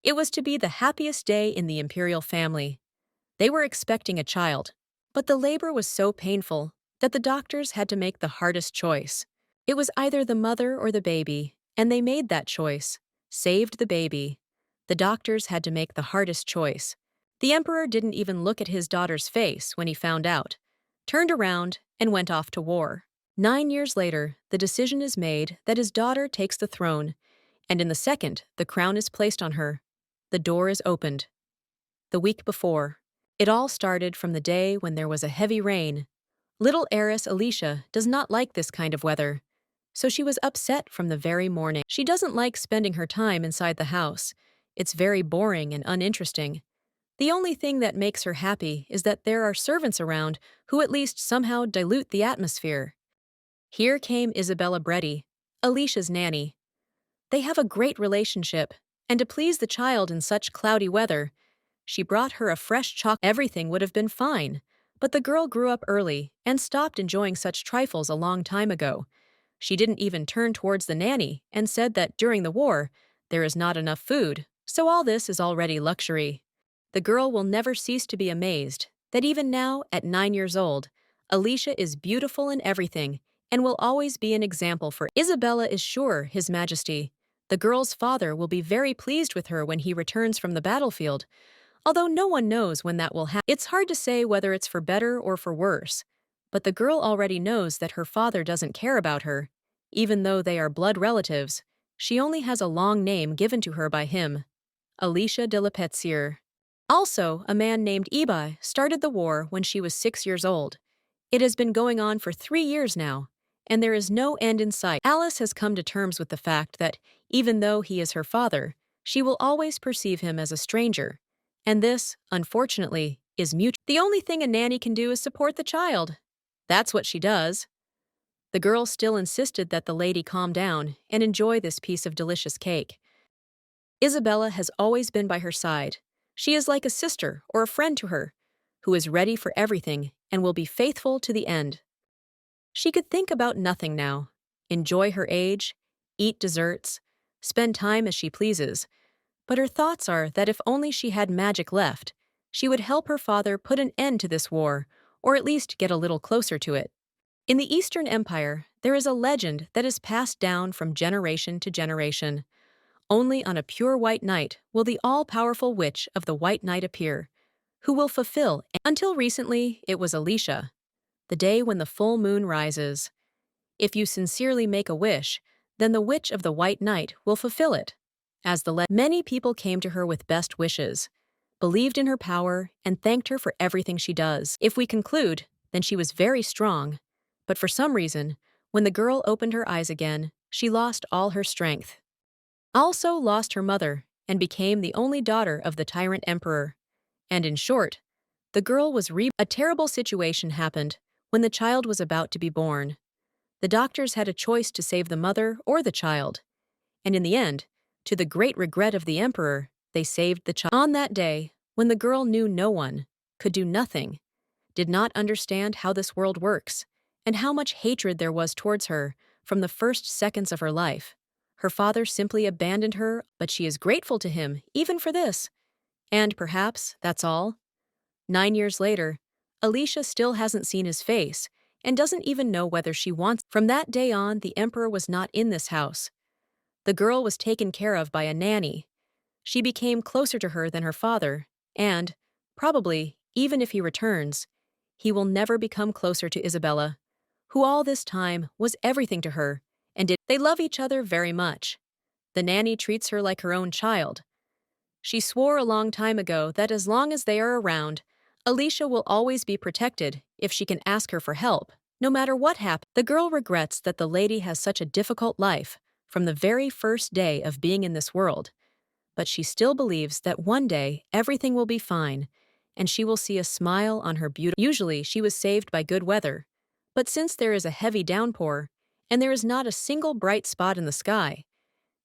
It was to be the happiest day in the imperial family. They were expecting a child, but the labor was so painful that the doctors had to make the hardest choice. It was either the mother or the baby, and they made that choice, saved the baby. The doctors had to make the hardest choice. The emperor didn't even look at his daughter's face when he found out, turned around, and went off to war. 9 years later, the decision is made that his daughter takes the throne, and in the second the crown is placed on her, the door is opened. The week before, it all started from the day when there was a heavy rain. Little heiress Alicia does not like this kind of weather, so she was upset from the very morning. She doesn't like spending her time inside the house. It's very boring and uninteresting. The only thing that makes her happy is that there are servants around who at least somehow dilute the atmosphere. Here came Isabella Breddy, Alicia's nanny. They have a great relationship, and to please the child in such cloudy weather, she brought her a fresh chocolate. Everything would have been fine, but the girl grew up early and stopped enjoying such trifles a long time ago. She didn't even turn towards the nanny and said that during the war, there is not enough food, so all this is already luxury. The girl will never cease to be amazed that even now, at 9 years old, Alicia is beautiful in everything and will always be an example for Isabella is sure, His Majesty. The girl's father will be very pleased with her when he returns from the battlefield, although no one knows when that will happen. It's hard to say whether it's for better or for worse, but the girl already knows that her father doesn't care about her. Even though they are blood relatives, she only has a long name given to her by him, Alicia de la Petsier. Also, a man named Ibai started the war when she was 6 years old. It has been going on for 3 years now, and there is no end in sight. Alice has come to terms with the fact that, even though he is her father, she will always perceive him as a stranger. And this, unfortunately, is mutual. The only thing a nanny can do is support the child. That's what she does. The girl still insisted that the lady calm down and enjoy this piece of delicious cake. Isabella has always been by her side. She is like a sister or a friend to her, who is ready for everything and will be faithful to the end. She could think about nothing now, enjoy her age, eat desserts, spend time as she pleases, but her thoughts are that if only she had magic left, she would help her father put an end to this war, or at least get a little closer to it. In the Eastern Empire, there is a legend that is passed down from generation to generation. Only on a pure white night will the all-powerful witch of the White Night appear, who will fulfill. Until recently, it was Alicia, the day when the full moon rises. If you sincerely make a wish, then the witch of the White Night will fulfill it. Many people came to her with best wishes, believed in her power, and thanked her for everything she does. If we conclude, then she was very strong. But for some reason, when the girl opened her eyes again, she lost all her strength. Also lost her mother and became the only daughter of the tyrant emperor. And in short, the girl was A terrible situation happened when the child was about to be born. The doctors had a choice to save the mother or the child. And in the end, to the great regret of the emperor, they saved the child. On that day, when the girl knew no one, could do nothing, did not understand how this world works, and how much hatred there was towards her from the first seconds of her life, her father simply abandoned her, but she is grateful to him even for this. And perhaps that's all. 9 years later, Alicia still hasn't seen his face and doesn't even know whether she wants. From that day on, the emperor was not in this house. The girl was taken care of by a nanny. She became closer to her than her father, and, probably, even if he returns, he will never become closer to Isabella, who all this time was everything to her, and they love each other very much. The nanny treats her like her own child. She swore a long time ago that as long as they are around, Alicia will always be protected if she can ask her for help, no matter what happens. The girl regrets that the lady has such a difficult life from the very first day of being in this world, but she still believes that one day everything will be fine, and she will see a smile on her beautiful. Usually she was saved by good weather, but since there is a heavy downpour, and there is not a single bright spot in the sky,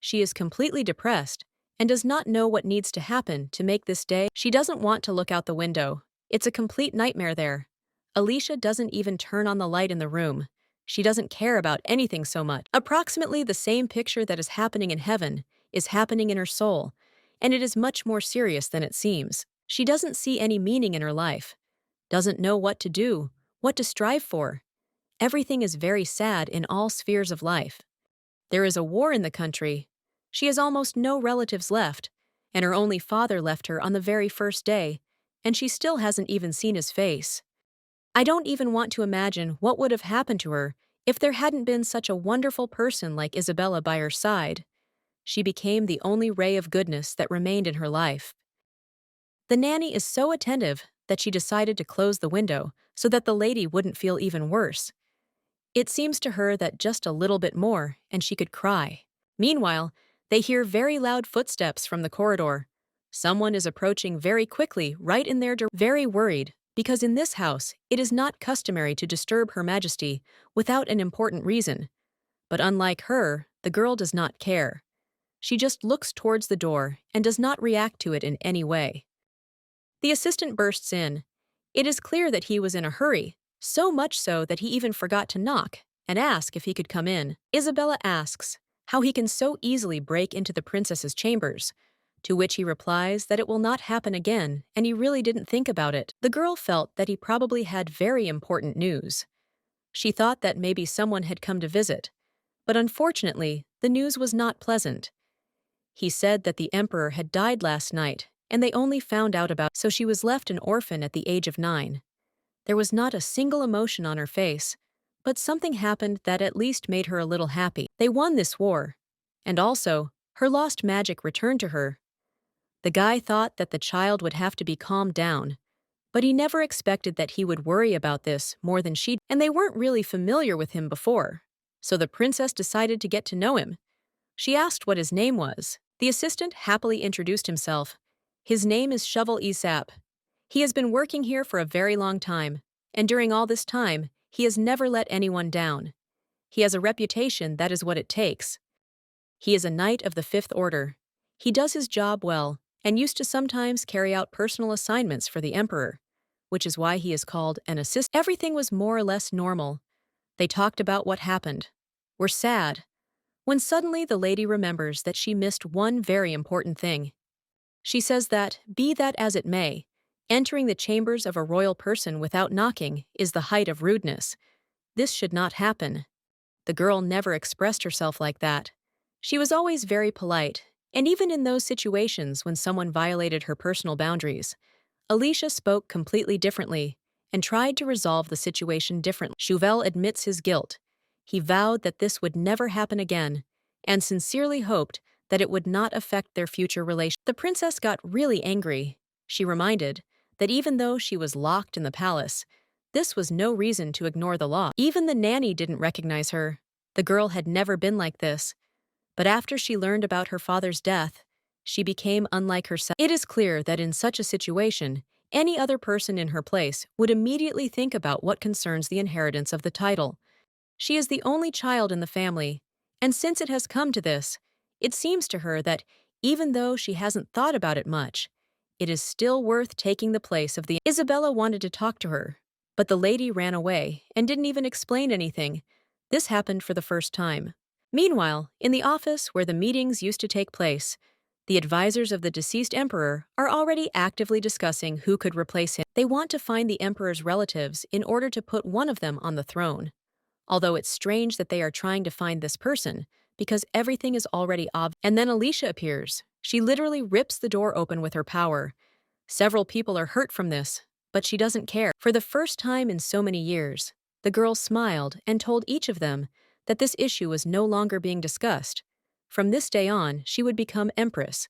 she is completely depressed and does not know what needs to happen to make this day. She doesn't want to look out the window. It's a complete nightmare there. Alicia doesn't even turn on the light in the room. She doesn't care about anything so much. Approximately the same picture that is happening in heaven is happening in her soul, and it is much more serious than it seems. She doesn't see any meaning in her life, doesn't know what to do, what to strive for. Everything is very sad in all spheres of life. There is a war in the country. She has almost no relatives left, and her only father left her on the very first day, and she still hasn't even seen his face. I don't even want to imagine what would have happened to her if there hadn't been such a wonderful person like Isabella by her side. She became the only ray of goodness that remained in her life. The nanny is so attentive that she decided to close the window so that the lady wouldn't feel even worse. It seems to her that just a little bit more and she could cry. Meanwhile, they hear very loud footsteps from the corridor. Someone is approaching very quickly right in their direction. Very worried, because in this house it is not customary to disturb Her Majesty without an important reason. But unlike her, the girl does not care. She just looks towards the door and does not react to it in any way. The assistant bursts in. It is clear that he was in a hurry, so much so that he even forgot to knock and ask if he could come in. Isabella asks how he can so easily break into the princess's chambers, to which he replies that it will not happen again and he really didn't think about it. The girl felt that he probably had very important news. She thought that maybe someone had come to visit, but unfortunately, the news was not pleasant. He said that the emperor had died last night and they only found out about, so she was left an orphan at the age of 9. There was not a single emotion on her face, but something happened that at least made her a little happy. They won this war, and also, her lost magic returned to her. The guy thought that the child would have to be calmed down, but he never expected that he would worry about this more than she, and they weren't really familiar with him before, so the princess decided to get to know him. She asked what his name was. The assistant happily introduced himself. His name is Shovel Isap. He has been working here for a very long time, and during all this time, he has never let anyone down. He has a reputation, that is what it takes. He is a knight of the 5th Order. He does his job well, and used to sometimes carry out personal assignments for the emperor, which is why he is called an assistant. Everything was more or less normal. They talked about what happened. Were sad. When suddenly the lady remembers that she missed one very important thing. She says that, be that as it may, entering the chambers of a royal person without knocking is the height of rudeness. This should not happen. The girl never expressed herself like that. She was always very polite, and even in those situations when someone violated her personal boundaries, Alicia spoke completely differently and tried to resolve the situation differently. Chauvel admits his guilt. He vowed that this would never happen again, and sincerely hoped that it would not affect their future relationship. The princess got really angry. She reminded that even though she was locked in the palace, this was no reason to ignore the law. Even the nanny didn't recognize her. The girl had never been like this. But after she learned about her father's death, she became unlike herself. It is clear that in such a situation, any other person in her place would immediately think about what concerns the inheritance of the title. She is the only child in the family, and since it has come to this, it seems to her that, even though she hasn't thought about it much, it is still worth taking the place of the. Isabella wanted to talk to her, but the lady ran away and didn't even explain anything. This happened for the first time. Meanwhile, in the office where the meetings used to take place, the advisors of the deceased emperor are already actively discussing who could replace him. They want to find the emperor's relatives in order to put one of them on the throne. Although it's strange that they are trying to find this person, because everything is already obvious. And then Alicia appears. She literally rips the door open with her power. Several people are hurt from this, but she doesn't care. For the first time in so many years, the girl smiled and told each of them that this issue was no longer being discussed. From this day on, she would become empress,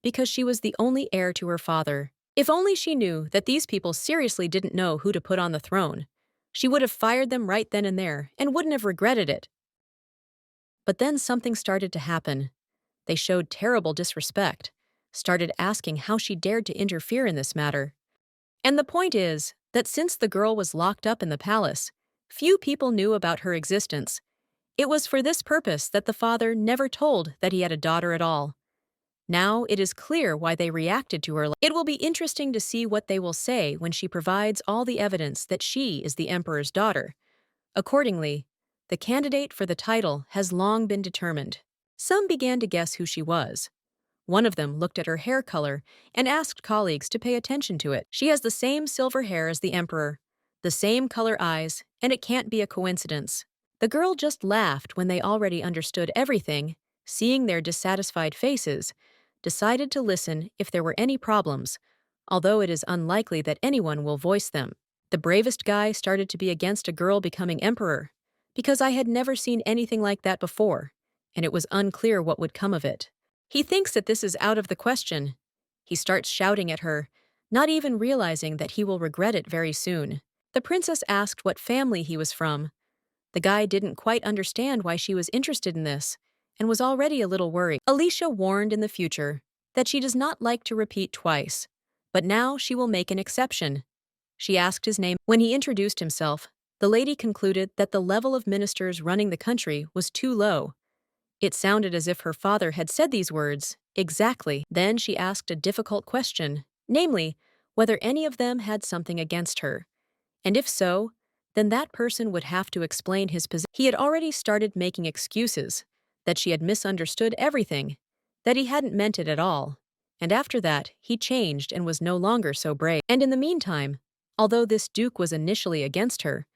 because she was the only heir to her father. If only she knew that these people seriously didn't know who to put on the throne, she would have fired them right then and there and wouldn't have regretted it. But then something started to happen. They showed terrible disrespect, started asking how she dared to interfere in this matter. And the point is that since the girl was locked up in the palace, few people knew about her existence. It was for this purpose that the father never told that he had a daughter at all. Now it is clear why they reacted to her. It will be interesting to see what they will say when she provides all the evidence that she is the emperor's daughter. Accordingly, the candidate for the title has long been determined. Some began to guess who she was. One of them looked at her hair color and asked colleagues to pay attention to it. She has the same silver hair as the emperor, the same color eyes, and it can't be a coincidence. The girl just laughed when they already understood everything, seeing their dissatisfied faces, decided to listen if there were any problems, although it is unlikely that anyone will voice them. The bravest guy started to be against a girl becoming emperor, because I had never seen anything like that before, and it was unclear what would come of it. He thinks that this is out of the question. He starts shouting at her, not even realizing that he will regret it very soon. The princess asked what family he was from. The guy didn't quite understand why she was interested in this, and was already a little worried. Alicia warned in the future that she does not like to repeat twice, but now she will make an exception. She asked his name. When he introduced himself, the lady concluded that the level of ministers running the country was too low. It sounded as if her father had said these words, exactly. Then she asked a difficult question, namely, whether any of them had something against her. And if so, then that person would have to explain his position. He had already started making excuses, that she had misunderstood everything, that he hadn't meant it at all. And after that, he changed and was no longer so brave. And in the meantime, although this duke was initially against her,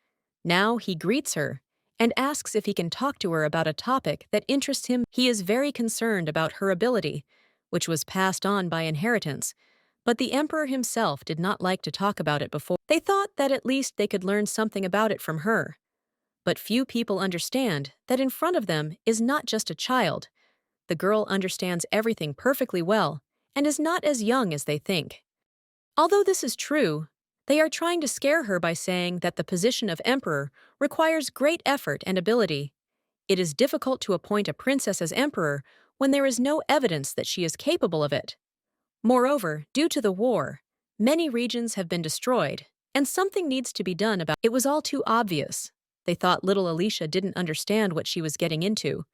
now he greets her and asks if he can talk to her about a topic that interests him. He is very concerned about her ability, which was passed on by inheritance, but the emperor himself did not like to talk about it before. They thought that at least they could learn something about it from her. But few people understand that in front of them is not just a child. The girl understands everything perfectly well and is not as young as they think. Although this is true, they are trying to scare her by saying that the position of emperor requires great effort and ability. It is difficult to appoint a princess as emperor when there is no evidence that she is capable of it. Moreover, due to the war, many regions have been destroyed, and something needs to be done about it. It was all too obvious. They thought little Alicia didn't understand what she was getting into,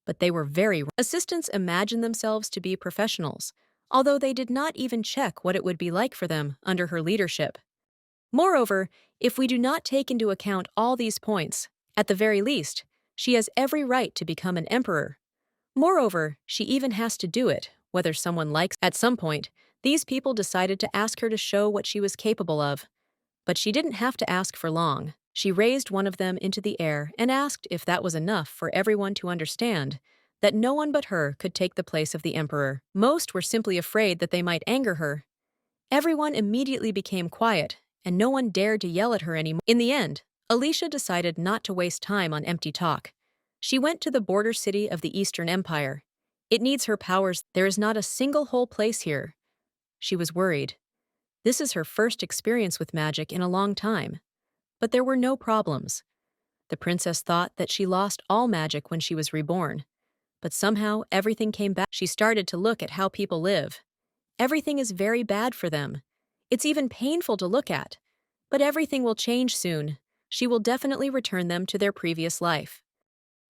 but they were very wrong. Assistants imagined themselves to be professionals, although they did not even check what it would be like for them under her leadership. Moreover, if we do not take into account all these points, at the very least, she has every right to become an emperor. Moreover, she even has to do it, whether someone likes. At some point, these people decided to ask her to show what she was capable of. But she didn't have to ask for long. She raised one of them into the air and asked if that was enough for everyone to understand that no one but her could take the place of the emperor. Most were simply afraid that they might anger her. Everyone immediately became quiet, and no one dared to yell at her anymore. In the end, Alicia decided not to waste time on empty talk. She went to the border city of the Eastern Empire. It needs her powers. There is not a single whole place here. She was worried. This is her first experience with magic in a long time. But there were no problems. The princess thought that she lost all magic when she was reborn. But somehow everything came back. She started to look at how people live. Everything is very bad for them. It's even painful to look at. But everything will change soon. She will definitely return them to their previous life.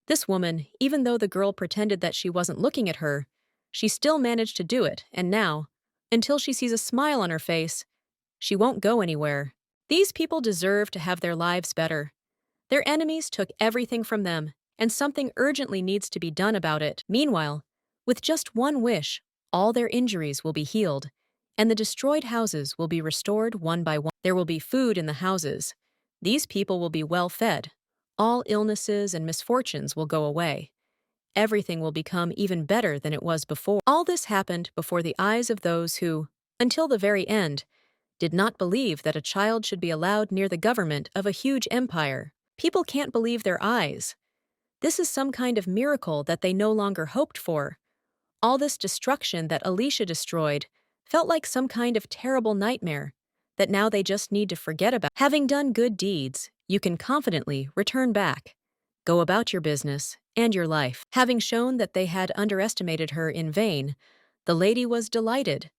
This woman, even though the girl pretended that she wasn't looking at her, she still managed to do it, and now, until she sees a smile on her face, she won't go anywhere. These people deserve to have their lives better. Their enemies took everything from them, and something urgently needs to be done about it. Meanwhile, with just one wish, all their injuries will be healed, and the destroyed houses will be restored one by one. There will be food in the houses. These people will be well fed. All illnesses and misfortunes will go away. Everything will become even better than it was before. All this happened before the eyes of those who, until the very end, did not believe that a child should be allowed near the government of a huge empire. People can't believe their eyes. This is some kind of miracle that they no longer hoped for. All this destruction that Alicia destroyed felt like some kind of terrible nightmare that now they just need to forget about. Having done good deeds, you can confidently return back, go about your business and your life. Having shown that they had underestimated her in vain, the lady was delighted.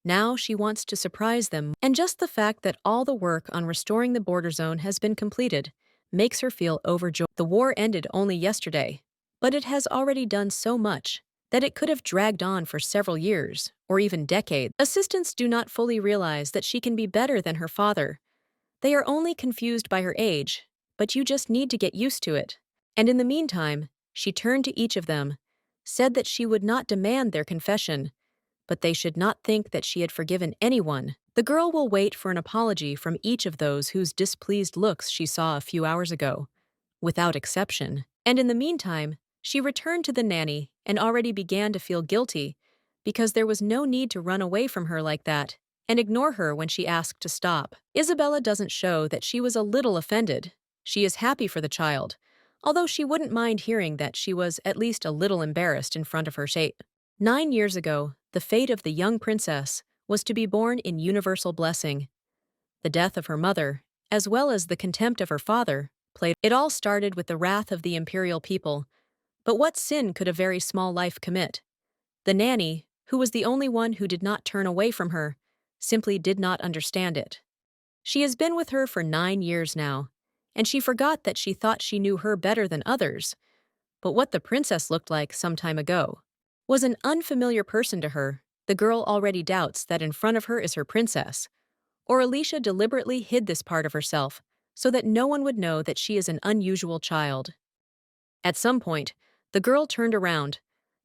Now she wants to surprise them, and just the fact that all the work on restoring the border zone has been completed makes her feel overjoyed. The war ended only yesterday, but it has already done so much that it could have dragged on for several years, or even decades. Assistants do not fully realize that she can be better than her father. They are only confused by her age, but you just need to get used to it. And in the meantime, she turned to each of them, said that she would not demand their confession, but they should not think that she had forgiven anyone. The girl will wait for an apology from each of those whose displeased looks she saw a few hours ago, without exception. And in the meantime, she returned to the nanny and already began to feel guilty because there was no need to run away from her like that and ignore her when she asked to stop. Isabella doesn't show that she was a little offended. She is happy for the child, although she wouldn't mind hearing that she was at least a little embarrassed in front of her shape. 9 years ago, the fate of the young princess was to be born in universal blessing. The death of her mother, as well as the contempt of her father, played. It all started with the wrath of the imperial people. But what sin could a very small life commit? The nanny, who was the only one who did not turn away from her, simply did not understand it. She has been with her for 9 years now, and she forgot that she thought she knew her better than others. But what the princess looked like some time ago was an unfamiliar person to her. The girl already doubts that in front of her is her princess, or Alicia deliberately hid this part of herself so that no one would know that she is an unusual child. At some point, the girl turned around,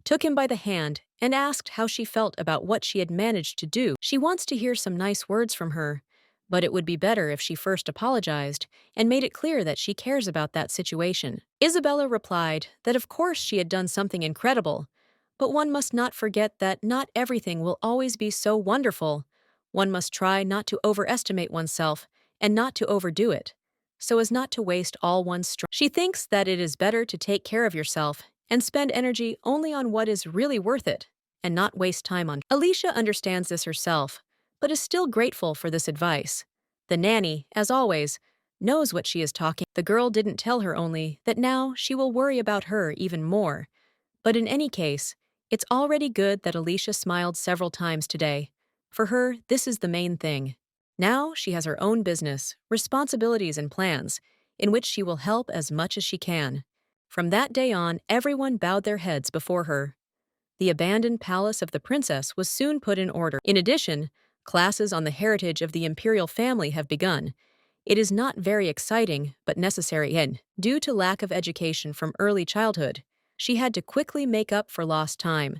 took him by the hand, and asked how she felt about what she had managed to do. She wants to hear some nice words from her, but it would be better if she first apologized and made it clear that she cares about that situation. Isabella replied that of course she had done something incredible, but one must not forget that not everything will always be so wonderful. One must try not to overestimate oneself and not to overdo it, so as not to waste all one's strength. She thinks that it is better to take care of yourself and spend energy only on what is really worth it, and not waste time on. Alicia understands this herself, but is still grateful for this advice. The nanny, as always, knows what she is talking. The girl didn't tell her only that now she will worry about her even more. But in any case, it's already good that Alicia smiled several times today. For her, this is the main thing. Now she has her own business, responsibilities and plans, in which she will help as much as she can. From that day on, everyone bowed their heads before her. The abandoned palace of the princess was soon put in order. In addition, classes on the heritage of the imperial family have begun. It is not very exciting, but necessary, and, due to lack of education from early childhood, she had to quickly make up for lost time.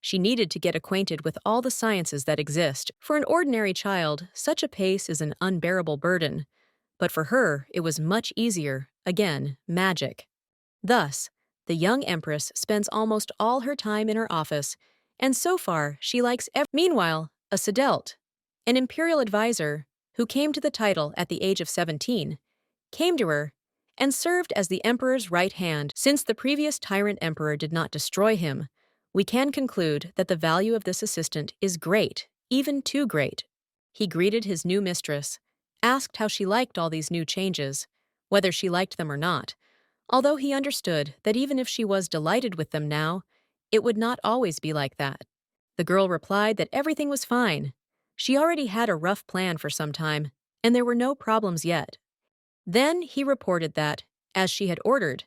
She needed to get acquainted with all the sciences that exist. For an ordinary child, such a pace is an unbearable burden. But for her, it was much easier. Again, magic. Thus, the young empress spends almost all her time in her office, and so far she likes Meanwhile, a Sedelt, an imperial advisor, who came to the title at the age of 17, came to her and served as the emperor's right hand. Since the previous tyrant emperor did not destroy him, we can conclude that the value of this assistant is great, even too great. He greeted his new mistress, asked how she liked all these new changes, whether she liked them or not, although he understood that even if she was delighted with them now, it would not always be like that. The girl replied that everything was fine. She already had a rough plan for some time, and there were no problems yet. Then he reported that, as she had ordered,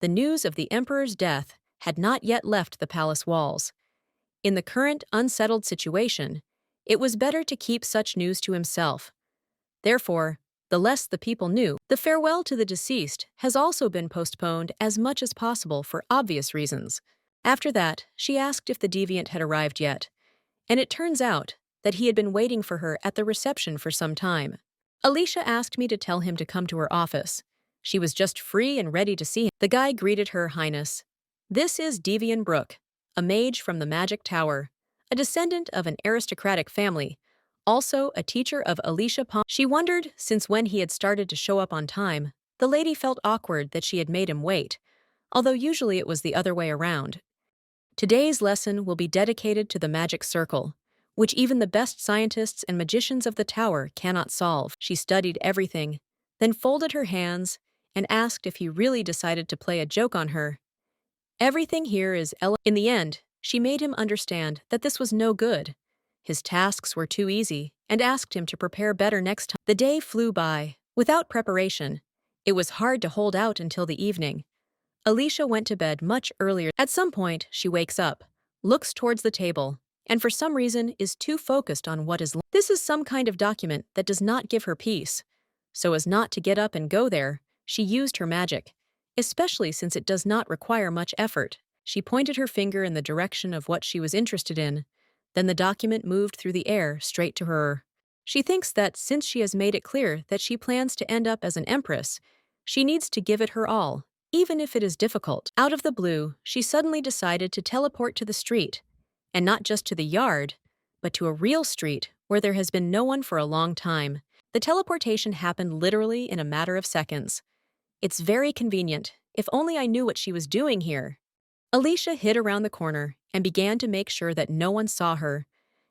the news of the emperor's death had not yet left the palace walls. In the current unsettled situation, it was better to keep such news to himself. Therefore, the less the people knew. The farewell to the deceased has also been postponed as much as possible for obvious reasons. After that, she asked if the deviant had arrived yet, and it turns out that he had been waiting for her at the reception for some time. Alicia asked me to tell him to come to her office. She was just free and ready to see him. The guy greeted her highness. This is Devian Brooke, a mage from the Magic Tower, a descendant of an aristocratic family, also a teacher of Alicia Pom. She wondered, since when he had started to show up on time, the lady felt awkward that she had made him wait, although usually it was the other way around. Today's lesson will be dedicated to the magic circle, which even the best scientists and magicians of the tower cannot solve. She studied everything, then folded her hands and asked if he really decided to play a joke on her. Everything here is In the end, she made him understand that this was no good. His tasks were too easy and asked him to prepare better next time. The day flew by, without preparation. It was hard to hold out until the evening. Alicia went to bed much earlier. At some point, she wakes up, looks towards the table, and for some reason is too focused on what is. This is some kind of document that does not give her peace. So as not to get up and go there, she used her magic, especially since it does not require much effort. She pointed her finger in the direction of what she was interested in. Then the document moved through the air straight to her. She thinks that since she has made it clear that she plans to end up as an empress, she needs to give it her all, even if it is difficult. Out of the blue, she suddenly decided to teleport to the street, and not just to the yard, but to a real street where there has been no one for a long time. The teleportation happened literally in a matter of seconds. It's very convenient. If only I knew what she was doing here. Alicia hid around the corner and began to make sure that no one saw her,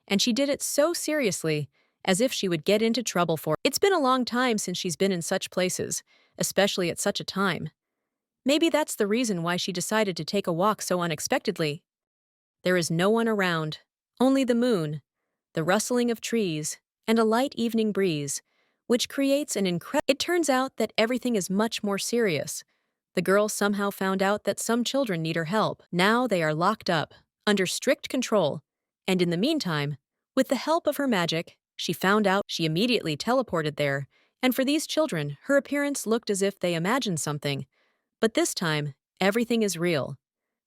and she did it so seriously, as if she would get into trouble for it. It's been a long time since she's been in such places, especially at such a time. Maybe that's the reason why she decided to take a walk so unexpectedly. There is no one around, only the moon, the rustling of trees, and a light evening breeze, which creates an incredible. It turns out that everything is much more serious. The girl somehow found out that some children need her help. Now they are locked up, under strict control, and in the meantime, with the help of her magic, she found out. She immediately teleported there, and for these children, her appearance looked as if they imagined something. But this time, everything is real.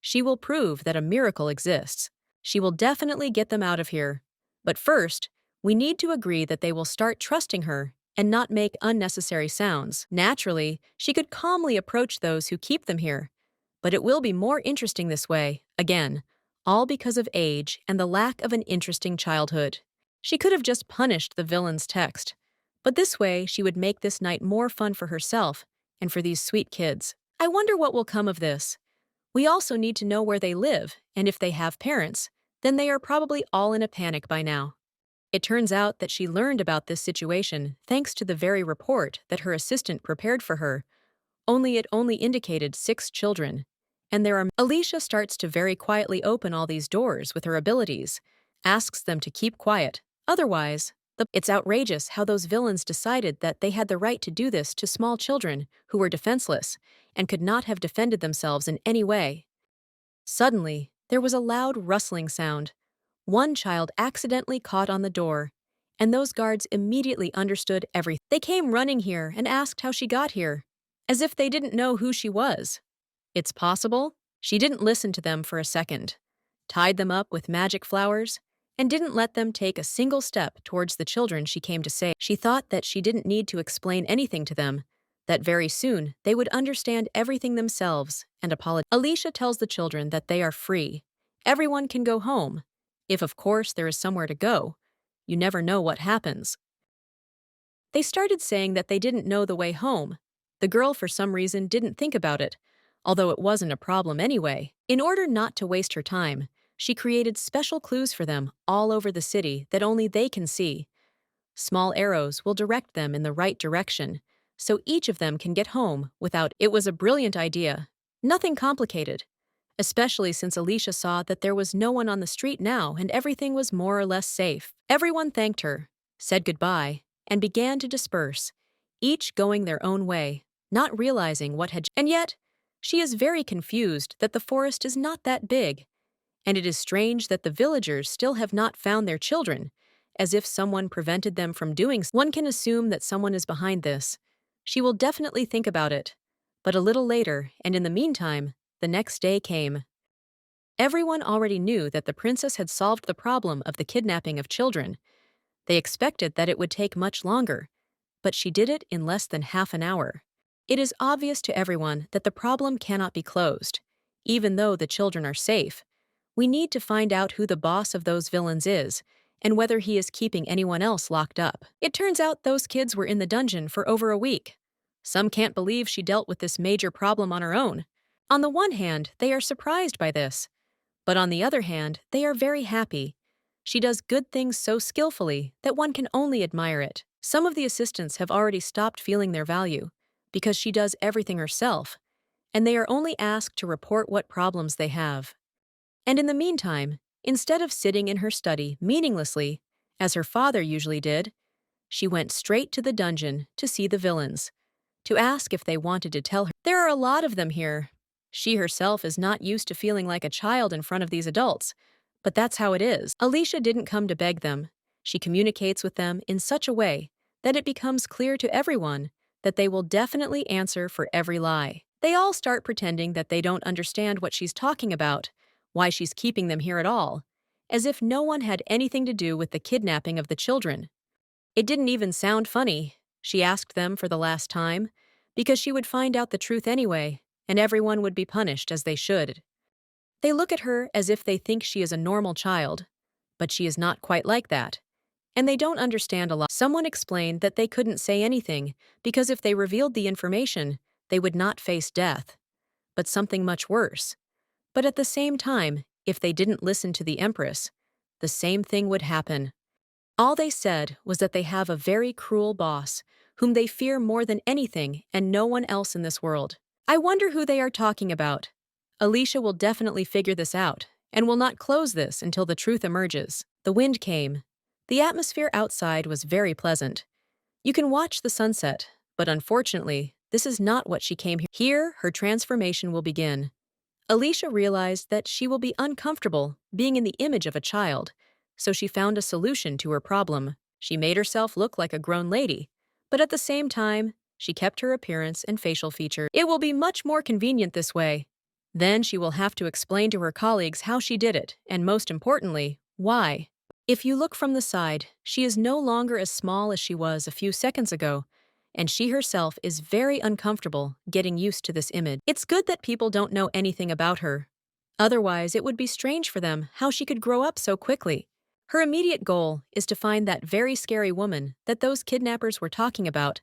She will prove that a miracle exists. She will definitely get them out of here. But first, we need to agree that they will start trusting her and not make unnecessary sounds. Naturally, she could calmly approach those who keep them here. But it will be more interesting this way, again, all because of age and the lack of an interesting childhood. She could have just punished the villain's text. But this way, she would make this night more fun for herself and for these sweet kids. I wonder what will come of this. We also need to know where they live, and if they have parents, then they are probably all in a panic by now. It turns out that she learned about this situation thanks to the very report that her assistant prepared for her, only it only indicated 6 children. And there are. Alicia starts to very quietly open all these doors with her abilities, asks them to keep quiet, otherwise, it's outrageous how those villains decided that they had the right to do this to small children who were defenseless and could not have defended themselves in any way. Suddenly, there was a loud rustling sound. One child accidentally caught on the door, and those guards immediately understood everything. They came running here and asked how she got here, as if they didn't know who she was. It's possible? She didn't listen to them for a second, tied them up with magic flowers, and didn't let them take a single step towards the children she came to save. She thought that she didn't need to explain anything to them, that very soon they would understand everything themselves and apologize. Alicia tells the children that they are free. Everyone can go home. If, of course, there is somewhere to go. You never know what happens. They started saying that they didn't know the way home. The girl, for some reason, didn't think about it, although it wasn't a problem anyway. In order not to waste her time, she created special clues for them all over the city that only they can see. Small arrows will direct them in the right direction, so each of them can get home without. It was a brilliant idea. Nothing complicated. Especially since Alicia saw that there was no one on the street now and everything was more or less safe. Everyone thanked her, said goodbye, and began to disperse, each going their own way, not realizing what had. And yet, she is very confused that the forest is not that big, and it is strange that the villagers still have not found their children, as if someone prevented them from doing so. One can assume that someone is behind this. She will definitely think about it. But a little later, and in the meantime, the next day came. Everyone already knew that the princess had solved the problem of the kidnapping of children. They expected that it would take much longer, but she did it in less than half an hour. It is obvious to everyone that the problem cannot be closed. Even though the children are safe, we need to find out who the boss of those villains is and whether he is keeping anyone else locked up. It turns out those kids were in the dungeon for over a week. Some can't believe she dealt with this major problem on her own. On the one hand, they are surprised by this, but on the other hand, they are very happy. She does good things so skillfully that one can only admire it. Some of the assistants have already stopped feeling their value because she does everything herself, and they are only asked to report what problems they have. And in the meantime, instead of sitting in her study meaninglessly, as her father usually did, she went straight to the dungeon to see the villains, to ask if they wanted to tell her. There are a lot of them here. She herself is not used to feeling like a child in front of these adults, but that's how it is. Alicia didn't come to beg them. She communicates with them in such a way that it becomes clear to everyone that they will definitely answer for every lie. They all start pretending that they don't understand what she's talking about, why she's keeping them here at all, as if no one had anything to do with the kidnapping of the children. It didn't even sound funny. She asked them for the last time, because she would find out the truth anyway, and everyone would be punished as they should. They look at her as if they think she is a normal child, but she is not quite like that. And they don't understand a lot. Someone explained that they couldn't say anything because if they revealed the information, they would not face death, but something much worse. But at the same time, if they didn't listen to the Empress, the same thing would happen. All they said was that they have a very cruel boss, whom they fear more than anything and no one else in this world. I wonder who they are talking about. Alicia will definitely figure this out, and will not close this until the truth emerges. The wind came. The atmosphere outside was very pleasant. You can watch the sunset, but unfortunately, this is not what she came here. Here, her transformation will begin. Alicia realized that she will be uncomfortable being in the image of a child, so she found a solution to her problem. She made herself look like a grown lady, but at the same time, she kept her appearance and facial features. It will be much more convenient this way. Then she will have to explain to her colleagues how she did it, and most importantly, why. If you look from the side, she is no longer as small as she was a few seconds ago, and she herself is very uncomfortable getting used to this image. It's good that people don't know anything about her. Otherwise, it would be strange for them how she could grow up so quickly. Her immediate goal is to find that very scary woman that those kidnappers were talking about.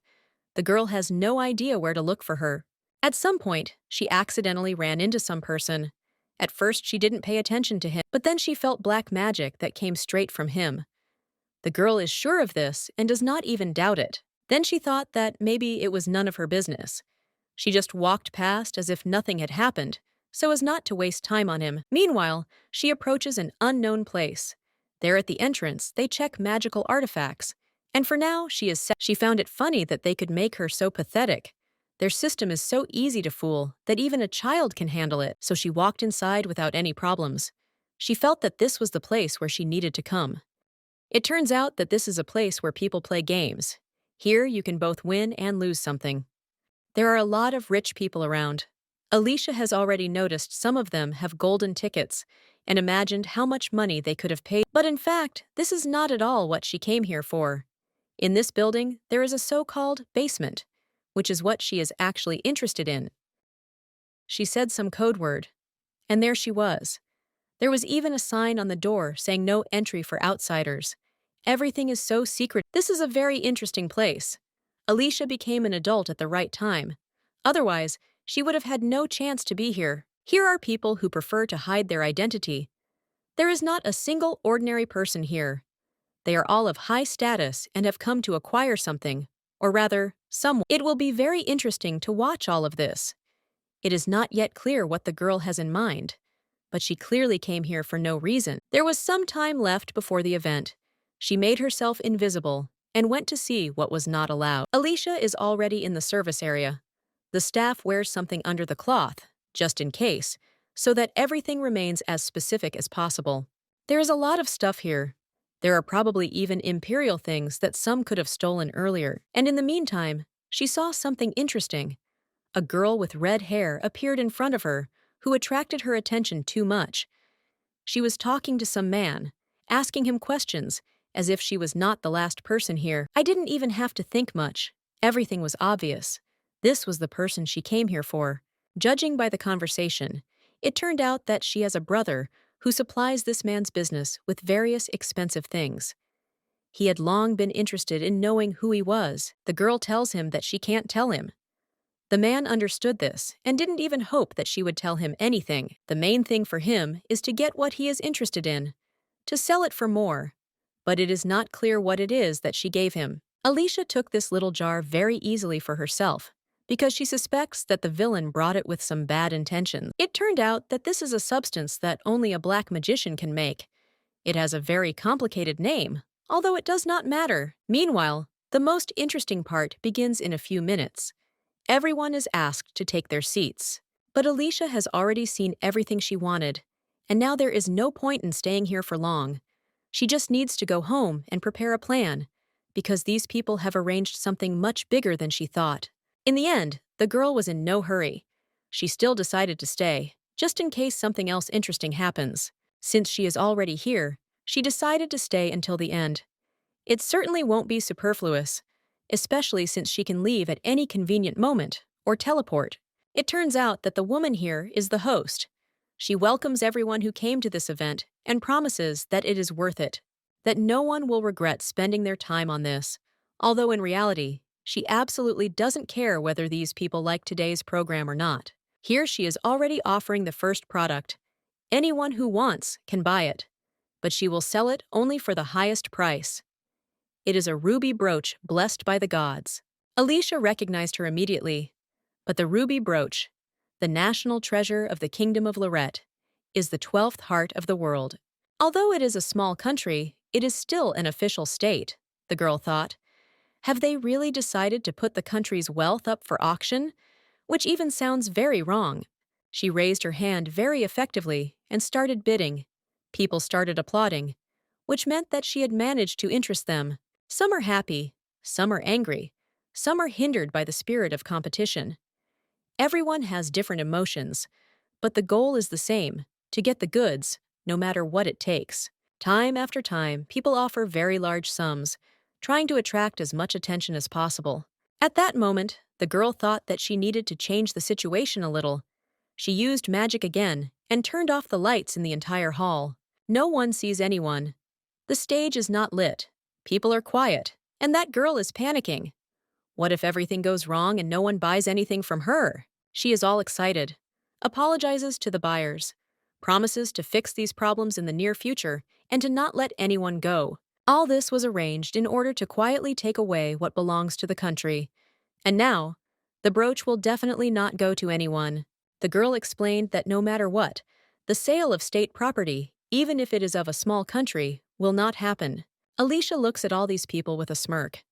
The girl has no idea where to look for her. At some point, she accidentally ran into some person. At first, she didn't pay attention to him, but then she felt black magic that came straight from him. The girl is sure of this and does not even doubt it. Then she thought that maybe it was none of her business. She just walked past as if nothing had happened, so as not to waste time on him. Meanwhile, she approaches an unknown place. There at the entrance, they check magical artifacts. And for now, she is set. She found it funny that they could make her so pathetic. Their system is so easy to fool that even a child can handle it, so she walked inside without any problems. She felt that this was the place where she needed to come. It turns out that this is a place where people play games. Here you can both win and lose something. There are a lot of rich people around. Alicia has already noticed some of them have golden tickets and imagined how much money they could have paid. But in fact, this is not at all what she came here for. In this building, there is a so-called basement, which is what she is actually interested in. She said some code word, and there she was. There was even a sign on the door saying no entry for outsiders. Everything is so secret. This is a very interesting place. Alicia became an adult at the right time. Otherwise, she would have had no chance to be here. Here are people who prefer to hide their identity. There is not a single ordinary person here. They are all of high status and have come to acquire something, or rather, someone. It will be very interesting to watch all of this. It is not yet clear what the girl has in mind, but she clearly came here for no reason. There was some time left before the event. She made herself invisible and went to see what was not allowed. Alicia is already in the service area. The staff wears something under the cloth, just in case, so that everything remains as specific as possible. There is a lot of stuff here. There are probably even imperial things that some could have stolen earlier. And in the meantime, she saw something interesting. A girl with red hair appeared in front of her, who attracted her attention too much. She was talking to some man, asking him questions, as if she was not the last person here. I didn't even have to think much. Everything was obvious. This was the person she came here for. Judging by the conversation, it turned out that she has a brother who supplies this man's business with various expensive things. He had long been interested in knowing who he was. The girl tells him that she can't tell him. The man understood this and didn't even hope that she would tell him anything. The main thing for him is to get what he is interested in, to sell it for more. But it is not clear what it is that she gave him. Alicia took this little jar very easily for herself, because she suspects that the villain brought it with some bad intentions. It turned out that this is a substance that only a black magician can make. It has a very complicated name, although it does not matter. Meanwhile, the most interesting part begins in a few minutes. Everyone is asked to take their seats. But Alicia has already seen everything she wanted, and now there is no point in staying here for long. She just needs to go home and prepare a plan, because these people have arranged something much bigger than she thought. In the end, the girl was in no hurry. She still decided to stay, just in case something else interesting happens. Since she is already here, she decided to stay until the end. It certainly won't be superfluous, especially since she can leave at any convenient moment or teleport. It turns out that the woman here is the host. She welcomes everyone who came to this event and promises that it is worth it, that no one will regret spending their time on this, although in reality, she absolutely doesn't care whether these people like today's program or not. Here she is already offering the first product. Anyone who wants can buy it, but she will sell it only for the highest price. It is a ruby brooch blessed by the gods. Alicia recognized her immediately, but the ruby brooch, the national treasure of the Kingdom of Lorette, is the 12th heart of the world. Although it is a small country, it is still an official state, the girl thought. Have they really decided to put the country's wealth up for auction? Which even sounds very wrong. She raised her hand very effectively and started bidding. People started applauding, which meant that she had managed to interest them. Some are happy, some are angry, some are hindered by the spirit of competition. Everyone has different emotions, but the goal is the same, to get the goods, no matter what it takes. Time after time, people offer very large sums, trying to attract as much attention as possible. At that moment, the girl thought that she needed to change the situation a little. She used magic again and turned off the lights in the entire hall. No one sees anyone. The stage is not lit. People are quiet, and that girl is panicking. What if everything goes wrong and no one buys anything from her? She is all excited, apologizes to the buyers, promises to fix these problems in the near future and to not let anyone go. All this was arranged in order to quietly take away what belongs to the country. And now, the brooch will definitely not go to anyone. The girl explained that no matter what, the sale of state property, even if it is of a small country, will not happen. Alicia looks at all these people with a smirk.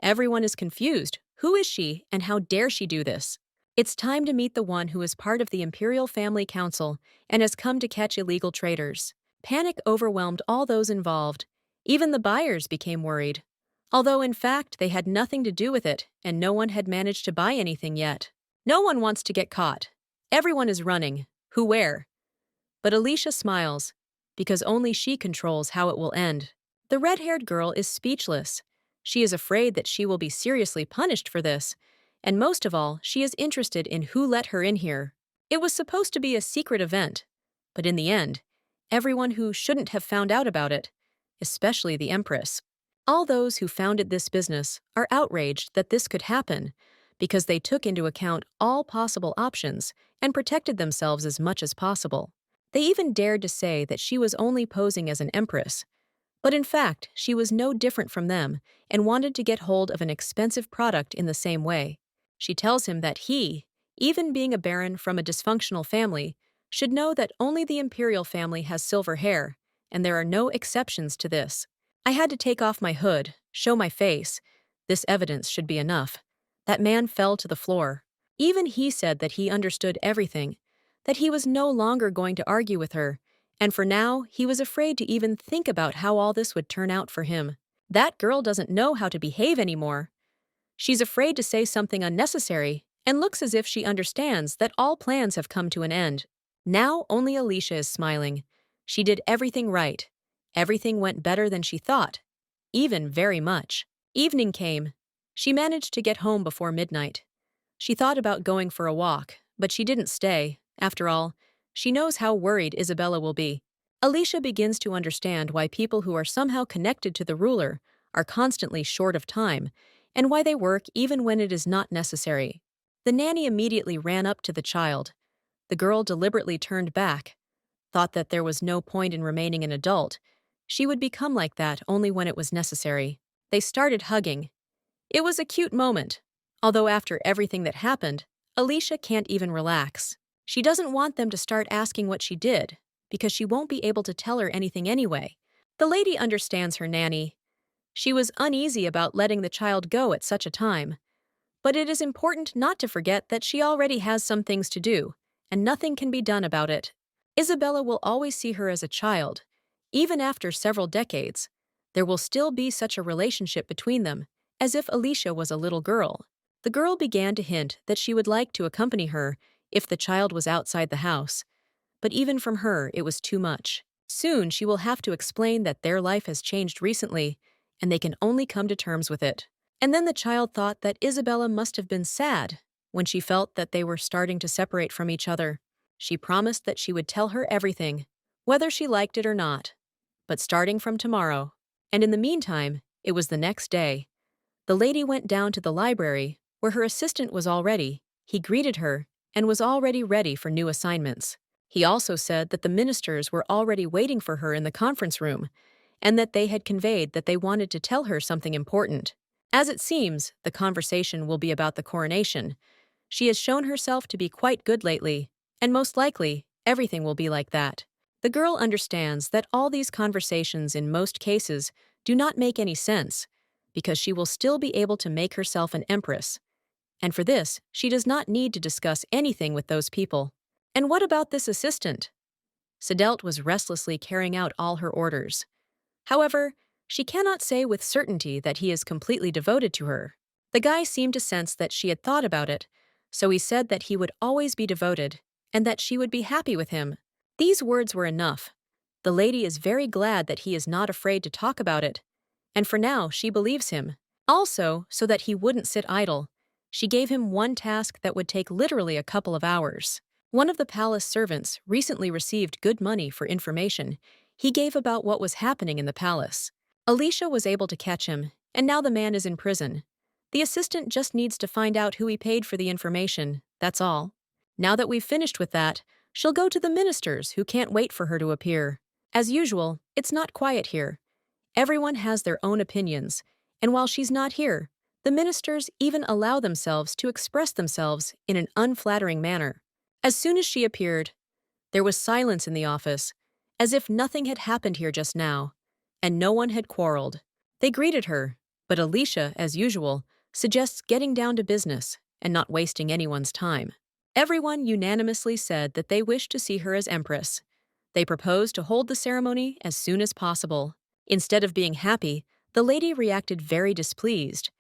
Everyone is confused. Who is she, and how dare she do this? It's time to meet the one who is part of the Imperial Family Council and has come to catch illegal traders. Panic overwhelmed all those involved. Even the buyers became worried. Although in fact they had nothing to do with it and no one had managed to buy anything yet. No one wants to get caught. Everyone is running. Who where? But Alicia smiles, because only she controls how it will end. The red-haired girl is speechless. She is afraid that she will be seriously punished for this, and most of all, she is interested in who let her in here. It was supposed to be a secret event, but in the end, everyone who shouldn't have found out about it, especially the Empress. All those who founded this business are outraged that this could happen because they took into account all possible options and protected themselves as much as possible. They even dared to say that she was only posing as an empress, but in fact, she was no different from them and wanted to get hold of an expensive product in the same way. She tells him that he, even being a baron from a dysfunctional family, should know that only the imperial family has silver hair, and there are no exceptions to this. I had to take off my hood, show my face. This evidence should be enough. That man fell to the floor. Even he said that he understood everything, that he was no longer going to argue with her, and for now, he was afraid to even think about how all this would turn out for him. That girl doesn't know how to behave anymore. She's afraid to say something unnecessary and looks as if she understands that all plans have come to an end. Now only Alicia is smiling. She did everything right. Everything went better than she thought, even very much. Evening came. She managed to get home before midnight. She thought about going for a walk, but she didn't stay. After all, she knows how worried Isabella will be. Alicia begins to understand why people who are somehow connected to the ruler are constantly short of time, and why they work even when it is not necessary. The nanny immediately ran up to the child. The girl deliberately turned back, thought that there was no point in remaining an adult. She would become like that only when it was necessary. They started hugging. It was a cute moment, although after everything that happened, Alicia can't even relax. She doesn't want them to start asking what she did, because she won't be able to tell her anything anyway. The lady understands her nanny. She was uneasy about letting the child go at such a time. But it is important not to forget that she already has some things to do, and nothing can be done about it. Isabella will always see her as a child. Even after several decades, there will still be such a relationship between them, as if Alicia was a little girl. The girl began to hint that she would like to accompany her if the child was outside the house, but even from her it was too much. Soon she will have to explain that their life has changed recently, and they can only come to terms with it. And then the child thought that Isabella must have been sad when she felt that they were starting to separate from each other. She promised that she would tell her everything, whether she liked it or not, but starting from tomorrow. And in the meantime, it was the next day. The lady went down to the library, where her assistant was already. He greeted her and was already ready for new assignments. He also said that the ministers were already waiting for her in the conference room, and that they had conveyed that they wanted to tell her something important. As it seems, the conversation will be about the coronation. She has shown herself to be quite good lately, and most likely, everything will be like that. The girl understands that all these conversations in most cases do not make any sense, because she will still be able to make herself an empress. And for this, she does not need to discuss anything with those people. And what about this assistant? Sedelt was restlessly carrying out all her orders. However, she cannot say with certainty that he is completely devoted to her. The guy seemed to sense that she had thought about it, so he said that he would always be devoted and that she would be happy with him. These words were enough. The lady is very glad that he is not afraid to talk about it, and for now she believes him. Also, so that he wouldn't sit idle, she gave him one task that would take literally a couple of hours. One of the palace servants recently received good money for information he gave about what was happening in the palace. Alicia was able to catch him, and now the man is in prison. The assistant just needs to find out who he paid for the information, that's all. Now that we've finished with that, she'll go to the ministers who can't wait for her to appear. As usual, it's not quiet here. Everyone has their own opinions, and while she's not here, the ministers even allow themselves to express themselves in an unflattering manner. As soon as she appeared, there was silence in the office, as if nothing had happened here just now, and no one had quarreled. They greeted her, but Alicia, as usual, suggests getting down to business and not wasting anyone's time. Everyone unanimously said that they wished to see her as empress. They proposed to hold the ceremony as soon as possible. Instead of being happy, the lady reacted very displeased,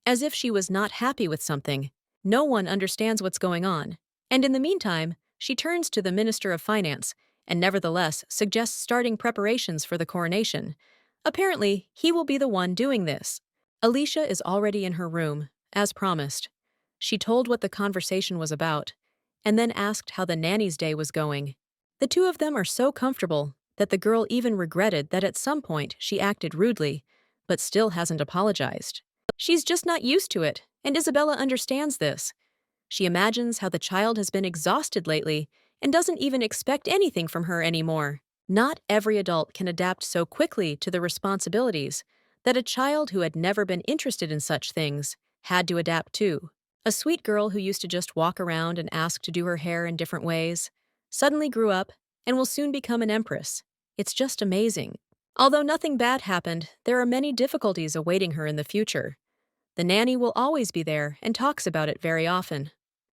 as if she was not happy with something. No one understands what's going on. And in the meantime, she turns to the Minister of Finance and nevertheless suggests starting preparations for the coronation. Apparently, he will be the one doing this. Alicia is already in her room, as promised. She told what the conversation was about, and then asked how the nanny's day was going. The two of them are so comfortable that the girl even regretted that at some point she acted rudely, but still hasn't apologized. She's just not used to it, and Isabella understands this. She imagines how the child has been exhausted lately and doesn't even expect anything from her anymore. Not every adult can adapt so quickly to the responsibilities that a child who had never been interested in such things had to adapt to. A sweet girl who used to just walk around and ask to do her hair in different ways suddenly grew up and will soon become an empress. It's just amazing. Although nothing bad happened, there are many difficulties awaiting her in the future. The nanny will always be there and talks about it very often.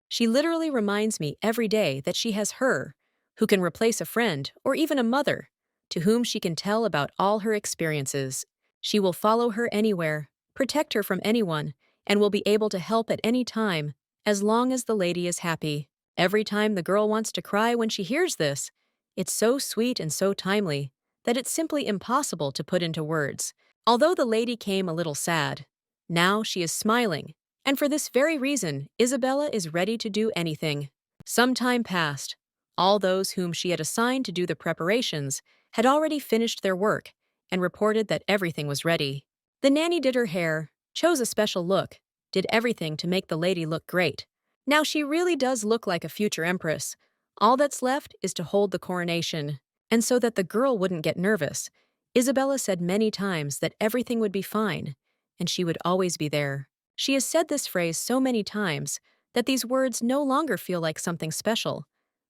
She literally reminds me every day that she has her, who can replace a friend or even a mother, to whom she can tell about all her experiences. She will follow her anywhere, protect her from anyone, and will be able to help at any time, as long as the lady is happy. Every time the girl wants to cry when she hears this, it's so sweet and so timely that it's simply impossible to put into words. Although the lady came a little sad, now she is smiling, and for this very reason, Isabella is ready to do anything. Some time passed. All those whom she had assigned to do the preparations had already finished their work and reported that everything was ready. The nanny did her hair, chose a special look, did everything to make the lady look great. Now she really does look like a future empress. All that's left is to hold the coronation. And so that the girl wouldn't get nervous, Isabella said many times that everything would be fine, and she would always be there. She has said this phrase so many times that these words no longer feel like something special,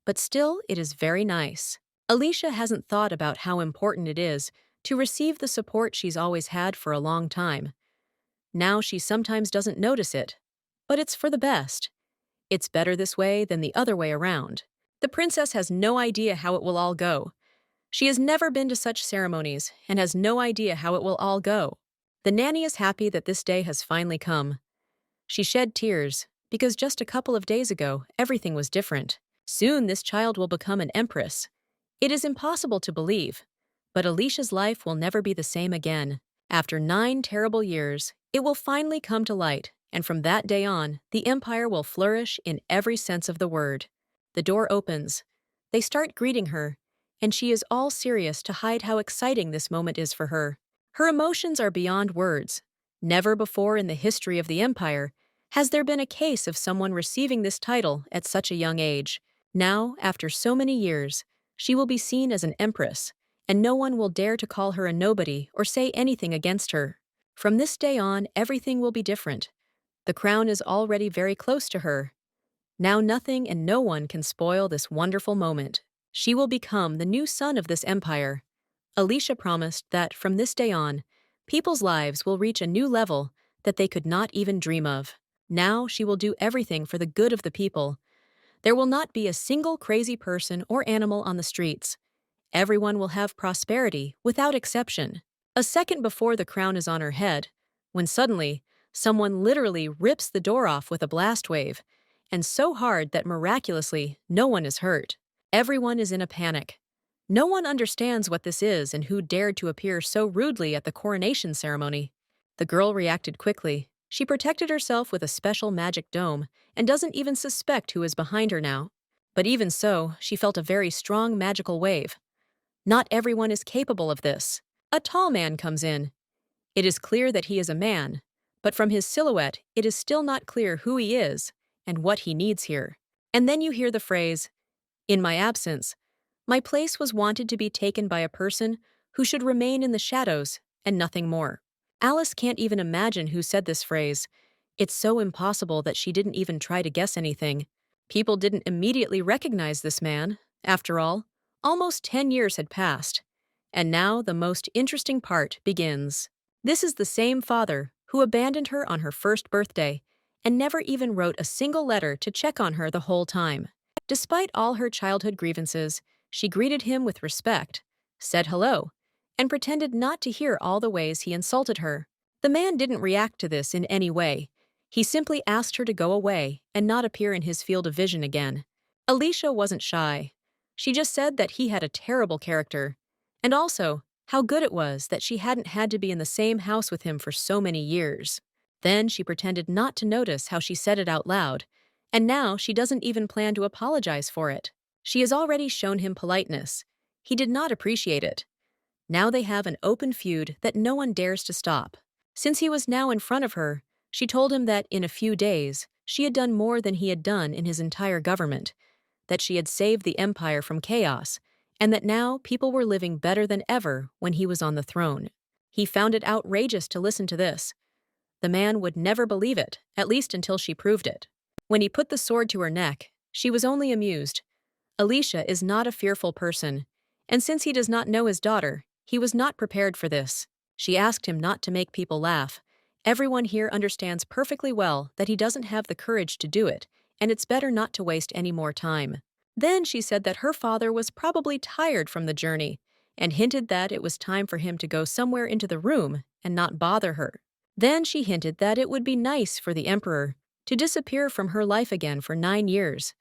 but still it is very nice. Alicia hasn't thought about how important it is to receive the support she's always had for a long time. Now she sometimes doesn't notice it, but it's for the best. It's better this way than the other way around. The princess has no idea how it will all go. She has never been to such ceremonies and has no idea how it will all go. The nanny is happy that this day has finally come. She shed tears because just a couple of days ago, everything was different. Soon this child will become an empress. It is impossible to believe, But Alicia's life will never be the same again. After 9 terrible years, it will finally come to light, and from that day on, the Empire will flourish in every sense of the word. The door opens. They start greeting her, and she is all serious to hide how exciting this moment is for her. Her emotions are beyond words. Never before in the history of the Empire has there been a case of someone receiving this title at such a young age. Now, after so many years, she will be seen as an empress, and no one will dare to call her a nobody or say anything against her. From this day on, everything will be different. The crown is already very close to her. Now nothing and no one can spoil this wonderful moment. She will become the new sun of this empire. Alicia promised that from this day on, people's lives will reach a new level that they could not even dream of. Now she will do everything for the good of the people. There will not be a single crazy person or animal on the streets. Everyone will have prosperity without exception. A second before the crown is on her head, when suddenly, someone literally rips the door off with a blast wave, and so hard that miraculously no one is hurt. Everyone is in a panic. No one understands what this is and who dared to appear so rudely at the coronation ceremony. The girl reacted quickly. She protected herself with a special magic dome and doesn't even suspect who is behind her now. But even so, she felt a very strong magical wave. Not everyone is capable of this. A tall man comes in. It is clear that he is a man, but from his silhouette, it is still not clear who he is and what he needs here. And then you hear the phrase, "In my absence, my place was wanted to be taken by a person who should remain in the shadows and nothing more." Alice can't even imagine who said this phrase. It's so impossible that she didn't even try to guess anything. People didn't immediately recognize this man. After all, almost 10 years had passed. And now the most interesting part begins. This is the same father who abandoned her on her first birthday and never even wrote a single letter to check on her the whole time. Despite all her childhood grievances, she greeted him with respect, said hello, and pretended not to hear all the ways he insulted her. The man didn't react to this in any way. He simply asked her to go away and not appear in his field of vision again. Alicia wasn't shy. She just said that he had a terrible character, and also how good it was that she hadn't had to be in the same house with him for so many years. Then she pretended not to notice how she said it out loud, and now she doesn't even plan to apologize for it. She has already shown him politeness. He did not appreciate it. Now they have an open feud that no one dares to stop. Since he was now in front of her, she told him that in a few days, she had done more than he had done in his entire government, that she had saved the empire from chaos, and that now people were living better than ever when he was on the throne. He found it outrageous to listen to this. The man would never believe it, at least until she proved it. When he put the sword to her neck, she was only amused. Alicia is not a fearful person, and since he does not know his daughter, he was not prepared for this. She asked him not to make people laugh. Everyone here understands perfectly well that he doesn't have the courage to do it, and it's better not to waste any more time. Then she said that her father was probably tired from the journey, and hinted that it was time for him to go somewhere into the room and not bother her. Then she hinted that it would be nice for the emperor to disappear from her life again for 9 years,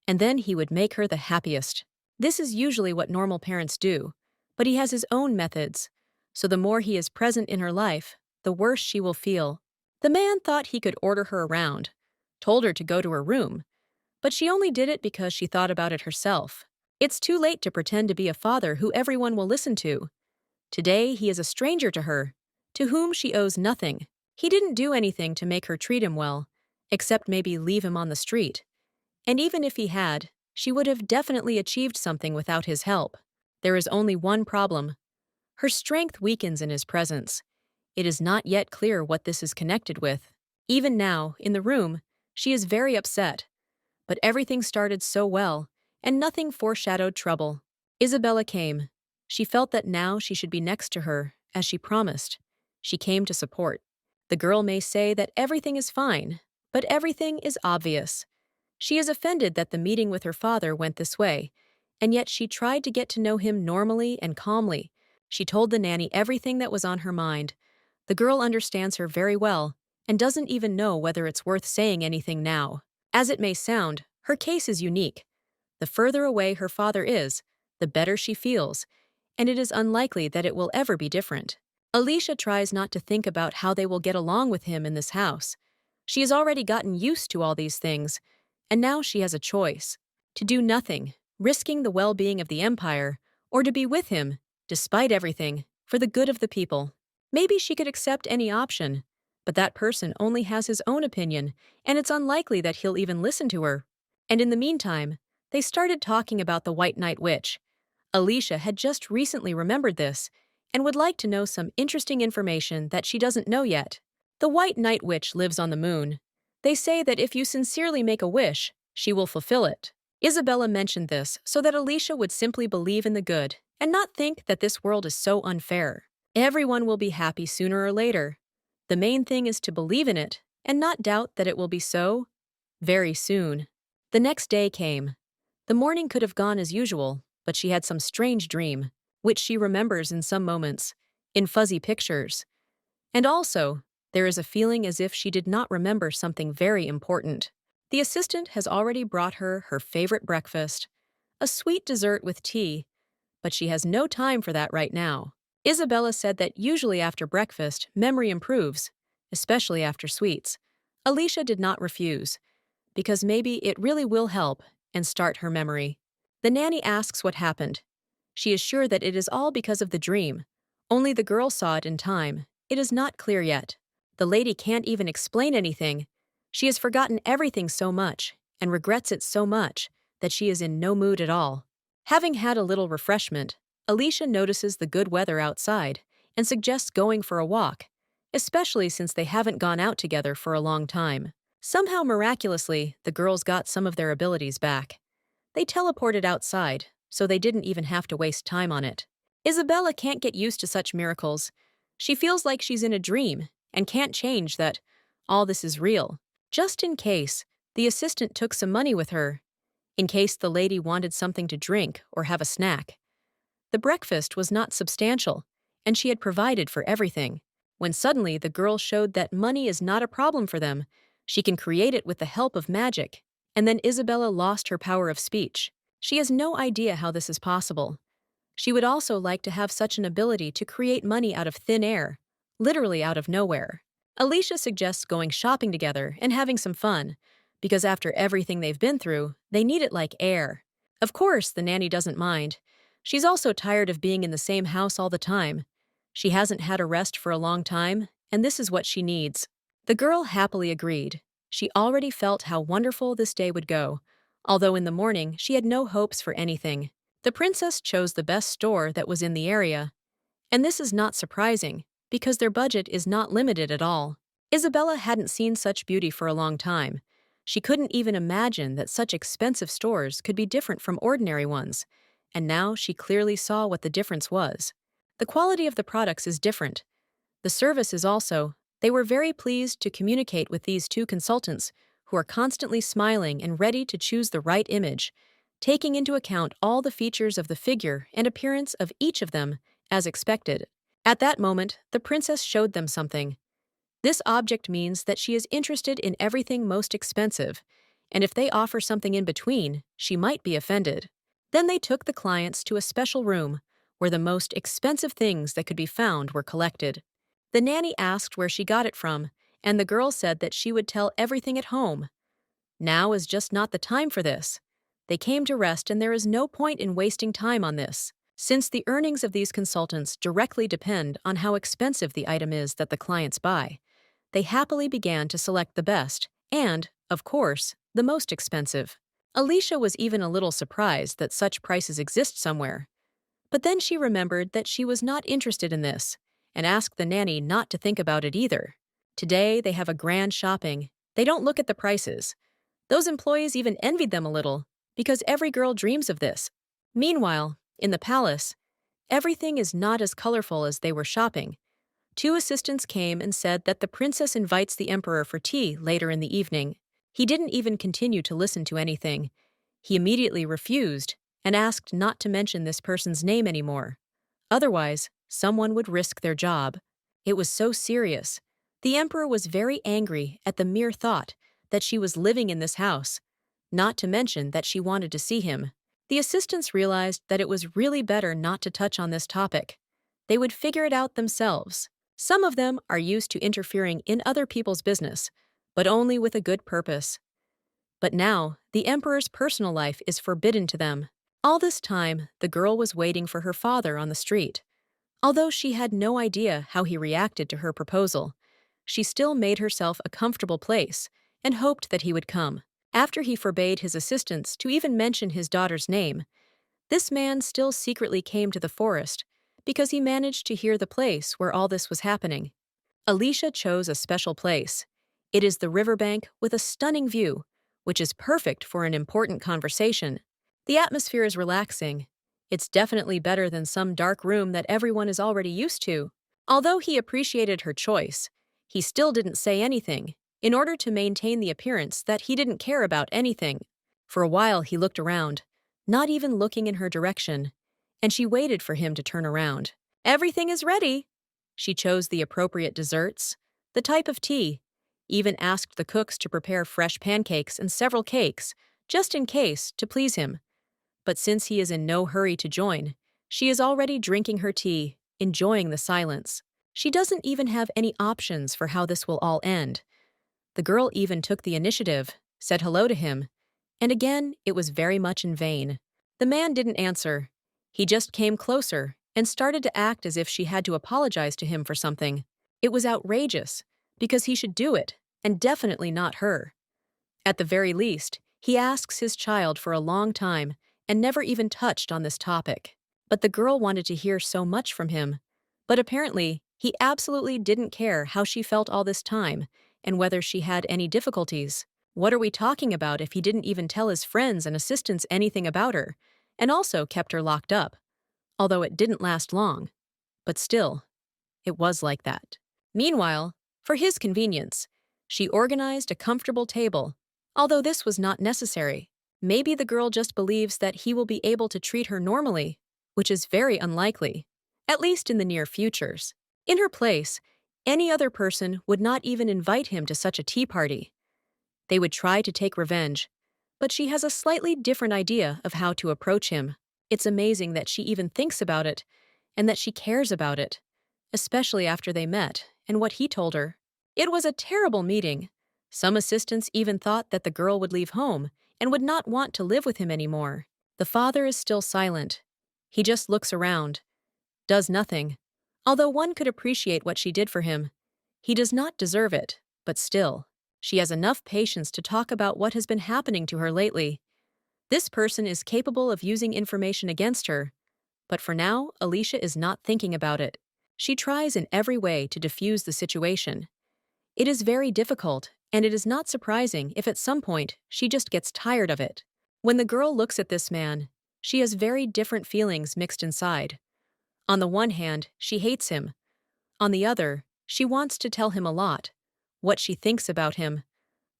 and then he would make her the happiest. This is usually what normal parents do, but he has his own methods, so the more he is present in her life, the worse she will feel. The man thought he could order her around, told her to go to her room, but she only did it because she thought about it herself. It's too late to pretend to be a father who everyone will listen to. Today he is a stranger to her, to whom she owes nothing. He didn't do anything to make her treat him well, except maybe leave him on the street. And even if he had, she would have definitely achieved something without his help. There is only one problem. Her strength weakens in his presence. It is not yet clear what this is connected with. Even now, in the room, she is very upset. But everything started so well, and nothing foreshadowed trouble. Isabella came. She felt that now she should be next to her, as she promised. She came to support. The girl may say that everything is fine, but everything is obvious. She is offended that the meeting with her father went this way, and yet she tried to get to know him normally and calmly. She told the nanny everything that was on her mind. The girl understands her very well and doesn't even know whether it's worth saying anything now. As it may sound, her case is unique. The further away her father is, the better she feels. and it is unlikely that it will ever be different. Alicia tries not to think about how they will get along with him in this house. She has already gotten used to all these things, and now she has a choice: to do nothing, risking the well-being of the empire, or to be with him, despite everything, for the good of the people. Maybe she could accept any option, but that person only has his own opinion, and it's unlikely that he'll even listen to her. And in the meantime, they started talking about the White Night Witch. Alicia had just recently remembered this and would like to know some interesting information that she doesn't know yet. The White Night Witch lives on the moon. They say that if you sincerely make a wish, she will fulfill it. Isabella mentioned this so that Alicia would simply believe in the good and not think that this world is so unfair. Everyone will be happy sooner or later. The main thing is to believe in it and not doubt that it will be so very soon. The next day came. The morning could have gone as usual, but she had some strange dream, which she remembers in some moments, in fuzzy pictures. And also, there is a feeling as if she did not remember something very important. The assistant has already brought her her favorite breakfast, a sweet dessert with tea, but she has no time for that right now. Isabella said that usually after breakfast, memory improves, especially after sweets. Alicia did not refuse, because maybe it really will help and start her memory. The nanny asks what happened. She is sure that it is all because of the dream. Only the girl saw it in time. It is not clear yet. The lady can't even explain anything. She has forgotten everything so much and regrets it so much that she is in no mood at all. Having had a little refreshment, Alicia notices the good weather outside and suggests going for a walk, especially since they haven't gone out together for a long time. Somehow miraculously, the girls got some of their abilities back. They teleported outside, so they didn't even have to waste time on it. Isabella can't get used to such miracles. She feels like she's in a dream and can't change that all this is real. Just in case, the assistant took some money with her, in case the lady wanted something to drink or have a snack. The breakfast was not substantial, and she had provided for everything. When suddenly the girl showed that money is not a problem for them, she can create it with the help of magic. And then Isabella lost her power of speech. She has no idea how this is possible. She would also like to have such an ability to create money out of thin air, literally out of nowhere. Alicia suggests going shopping together and having some fun, because after everything they've been through, they need it like air. Of course, the nanny doesn't mind. She's also tired of being in the same house all the time. She hasn't had a rest for a long time, and this is what she needs. The girl happily agreed. She already felt how wonderful this day would go, although in the morning she had no hopes for anything. The princess chose the best store that was in the area, and this is not surprising, because their budget is not limited at all. Isabella hadn't seen such beauty for a long time. She couldn't even imagine that such expensive stores could be different from ordinary ones, and now she clearly saw what the difference was. The quality of the products is different. The service is also. They were very pleased to communicate with these two consultants who are constantly smiling and ready to choose the right image, taking into account all the features of the figure and appearance of each of them, as expected. At that moment, the princess showed them something. This object means that she is interested in everything most expensive, and if they offer something in between, she might be offended. Then they took the clients to a special room, where the most expensive things that could be found were collected. The nanny asked where she got it from, and the girl said that she would tell everything at home. Now is just not the time for this. They came to rest, and there is no point in wasting time on this, since the earnings of these consultants directly depend on how expensive the item is that the clients buy. They happily began to select the best and, of course, the most expensive. Alicia was even a little surprised that such prices exist somewhere. But then she remembered that she was not interested in this, and asked the nanny not to think about it either. Today, they have a grand shopping. They don't look at the prices. Those employees even envied them a little, because every girl dreams of this. Meanwhile, in the palace, everything is not as colorful as they were shopping. Two assistants came and said that the princess invites the emperor for tea later in the evening. He didn't even continue to listen to anything. He immediately refused and asked not to mention this person's name anymore. Otherwise, someone would risk their job. It was so serious. The emperor was very angry at the mere thought that she was living in this house, not to mention that she wanted to see him. The assistants realized that it was really better not to touch on this topic. They would figure it out themselves. Some of them are used to interfering in other people's business, but only with a good purpose. But now, the emperor's personal life is forbidden to them. All this time, the girl was waiting for her father on the street. Although she had no idea how he reacted to her proposal, she still made herself a comfortable place and hoped that he would come. After he forbade his assistants to even mention his daughter's name, this man still secretly came to the forest because he managed to hear the place where all this was happening. Alicia chose a special place. It is the riverbank with a stunning view, which is perfect for an important conversation. The atmosphere is relaxing. It's definitely better than some dark room that everyone is already used to. Although he appreciated her choice, he still didn't say anything, in order to maintain the appearance that he didn't care about anything. For a while he looked around, not even looking in her direction, and she waited for him to turn around. Everything is ready. She chose the appropriate desserts, the type of tea, even asked the cooks to prepare fresh pancakes and several cakes, just in case, to please him. But since he is in no hurry to join, she is already drinking her tea, enjoying the silence. She doesn't even have any options for how this will all end. The girl even took the initiative, said hello to him, and again it was very much in vain. The man didn't answer. He just came closer and started to act as if she had to apologize to him for something. It was outrageous, because he should do it, and definitely not her. At the very least, he asks his child for a long time and never even touched on this topic. But the girl wanted to hear so much from him. But apparently, he absolutely didn't care how she felt all this time and whether she had any difficulties. What are we talking about if he didn't even tell his friends and assistants anything about her, and also kept her locked up? Although it didn't last long. But still, it was like that. Meanwhile, for his convenience, she organized a comfortable table. Although this was not necessary, maybe the girl just believes that he will be able to treat her normally, which is very unlikely, at least in the near futures. In her place, any other person would not even invite him to such a tea party. They would try to take revenge, but she has a slightly different idea of how to approach him. It's amazing that she even thinks about it, and that she cares about it, especially after they met and what he told her. It was a terrible meeting. Some assistants even thought that the girl would leave home and would not want to live with him anymore. The father is still silent. He just looks around, does nothing. Although one could appreciate what she did for him, he does not deserve it, but still, she has enough patience to talk about what has been happening to her lately. This person is capable of using information against her, but for now, Alicia is not thinking about it. She tries in every way to diffuse the situation. It is very difficult, and it is not surprising if at some point she just gets tired of it. When the girl looks at this man, she has very different feelings mixed inside. On the one hand, she hates him. On the other, she wants to tell him a lot, what she thinks about him.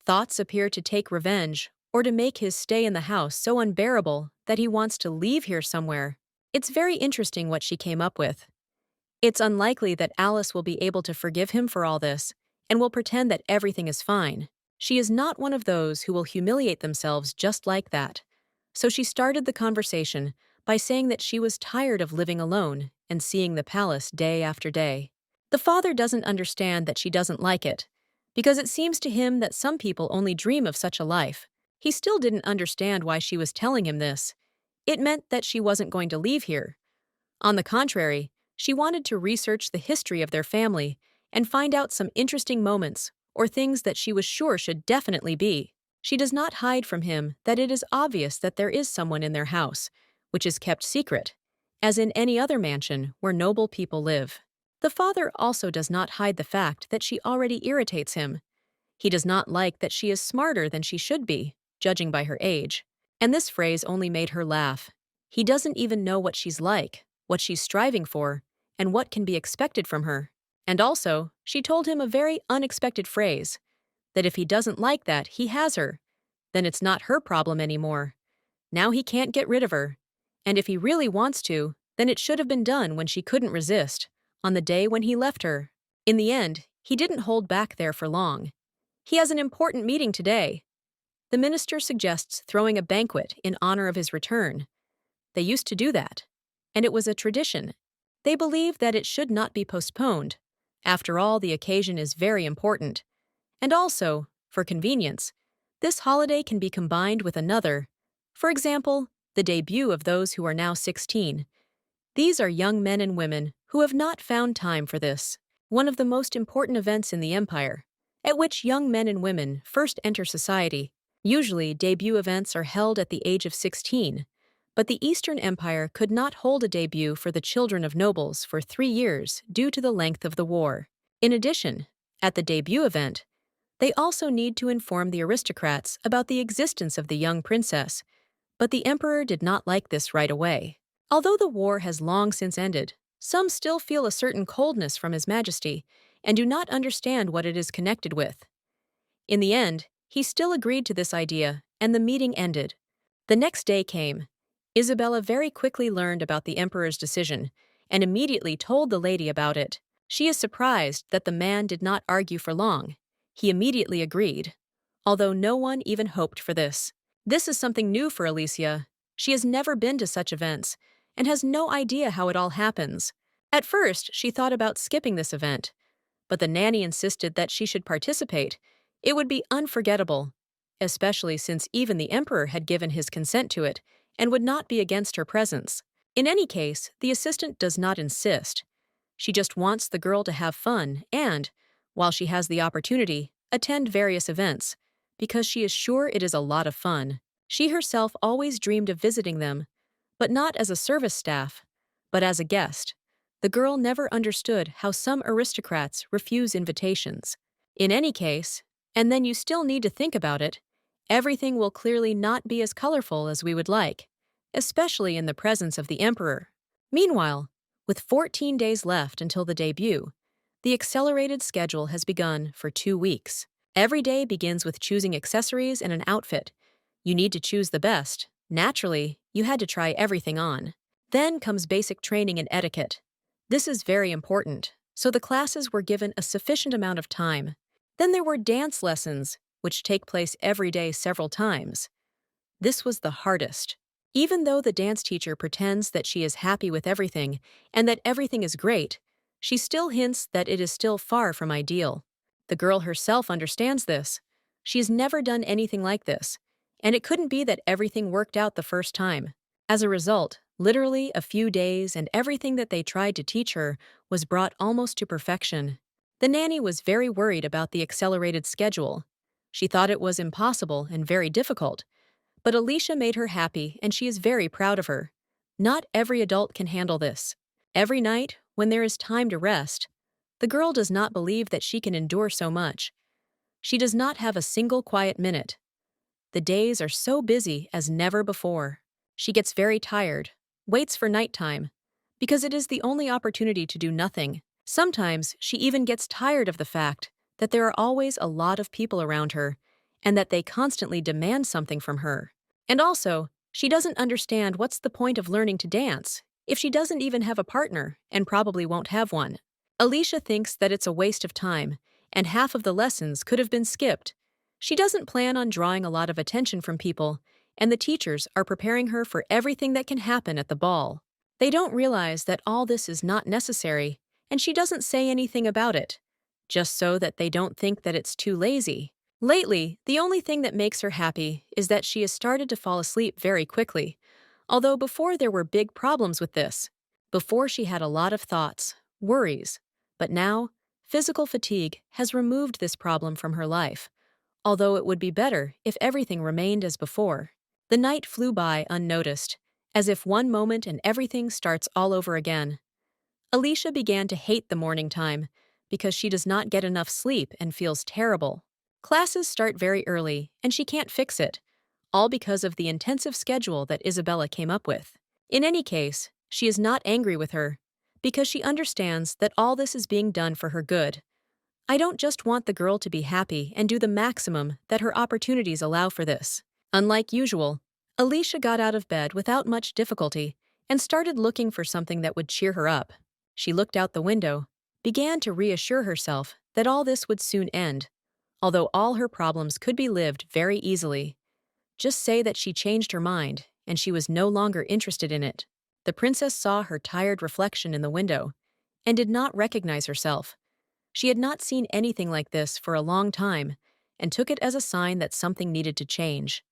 Thoughts appear to take revenge or to make his stay in the house so unbearable that he wants to leave here somewhere. It's very interesting what she came up with. It's unlikely that Alice will be able to forgive him for all this and will pretend that everything is fine. She is not one of those who will humiliate themselves just like that. So she started the conversation by saying that she was tired of living alone and seeing the palace day after day. The father doesn't understand that she doesn't like it, because it seems to him that some people only dream of such a life. He still didn't understand why she was telling him this. It meant that she wasn't going to leave here. On the contrary, she wanted to research the history of their family and find out some interesting moments or things that she was sure should definitely be. She does not hide from him that it is obvious that there is someone in their house, which is kept secret, as in any other mansion where noble people live. The father also does not hide the fact that she already irritates him. He does not like that she is smarter than she should be, judging by her age. And this phrase only made her laugh. He doesn't even know what she's like, what she's striving for, and what can be expected from her. And also, she told him a very unexpected phrase, that if he doesn't like that he has her, then it's not her problem anymore. Now he can't get rid of her. And if he really wants to, then it should have been done when she couldn't resist, on the day when he left her. In the end, he didn't hold back there for long. He has an important meeting today. The minister suggests throwing a banquet in honor of his return. They used to do that. And it was a tradition. They believe that it should not be postponed. After all, the occasion is very important. And also, for convenience, this holiday can be combined with another. For example, the debut of those who are now 16. These are young men and women who have not found time for this. One of the most important events in the empire, at which young men and women first enter society. Usually, debut events are held at the age of 16, but the Eastern Empire could not hold a debut for the children of nobles for 3 years due to the length of the war. In addition, at the debut event, they also need to inform the aristocrats about the existence of the young princess, but the emperor did not like this right away. Although the war has long since ended, some still feel a certain coldness from His Majesty and do not understand what it is connected with. In the end, he still agreed to this idea, and the meeting ended. The next day came. Isabella very quickly learned about the emperor's decision and immediately told the lady about it. She is surprised that the man did not argue for long. He immediately agreed, although no one even hoped for this. This is something new for Alicia. She has never been to such events and has no idea how it all happens. At first, she thought about skipping this event, but the nanny insisted that she should participate. It would be unforgettable, especially since even the emperor had given his consent to it and would not be against her presence. In any case, the assistant does not insist. She just wants the girl to have fun and, while she has the opportunity, attend various events, because she is sure it is a lot of fun. She herself always dreamed of visiting them, but not as a service staff, but as a guest. The girl never understood how some aristocrats refuse invitations. In any case, and then you still need to think about it, everything will clearly not be as colorful as we would like, especially in the presence of the emperor. Meanwhile, with 14 days left until the debut, the accelerated schedule has begun for 2 weeks. Every day begins with choosing accessories and an outfit. You need to choose the best. Naturally, you had to try everything on. Then comes basic training and etiquette. This is very important, so the classes were given a sufficient amount of time. Then there were dance lessons, which take place every day several times. This was the hardest. Even though the dance teacher pretends that she is happy with everything and that everything is great, she still hints that it is still far from ideal. The girl herself understands this. She has never done anything like this, and it couldn't be that everything worked out the first time. As a result, literally a few days and everything that they tried to teach her was brought almost to perfection. The nanny was very worried about the accelerated schedule. She thought it was impossible and very difficult, but Alicia made her happy and she is very proud of her. Not every adult can handle this. Every night, when there is time to rest, the girl does not believe that she can endure so much. She does not have a single quiet minute. The days are so busy as never before. She gets very tired, waits for nighttime, because it is the only opportunity to do nothing. Sometimes she even gets tired of the fact that there are always a lot of people around her and that they constantly demand something from her. And also, she doesn't understand what's the point of learning to dance if she doesn't even have a partner and probably won't have one. Alicia thinks that it's a waste of time, and half of the lessons could have been skipped. She doesn't plan on drawing a lot of attention from people, and the teachers are preparing her for everything that can happen at the ball. They don't realize that all this is not necessary, and she doesn't say anything about it, just so that they don't think that it's too lazy. Lately, the only thing that makes her happy is that she has started to fall asleep very quickly, although before there were big problems with this. Before she had a lot of thoughts, worries, but now, physical fatigue has removed this problem from her life, although it would be better if everything remained as before. The night flew by unnoticed, as if one moment and everything starts all over again. Alicia began to hate the morning time because she does not get enough sleep and feels terrible. Classes start very early, and she can't fix it, all because of the intensive schedule that Isabella came up with. In any case, she is not angry with her, because she understands that all this is being done for her good. I don't just want the girl to be happy and do the maximum that her opportunities allow for this. Unlike usual, Alicia got out of bed without much difficulty and started looking for something that would cheer her up. She looked out the window, began to reassure herself that all this would soon end, although all her problems could be lived very easily. Just say that she changed her mind, and she was no longer interested in it. The princess saw her tired reflection in the window and did not recognize herself. She had not seen anything like this for a long time and took it as a sign that something needed to change.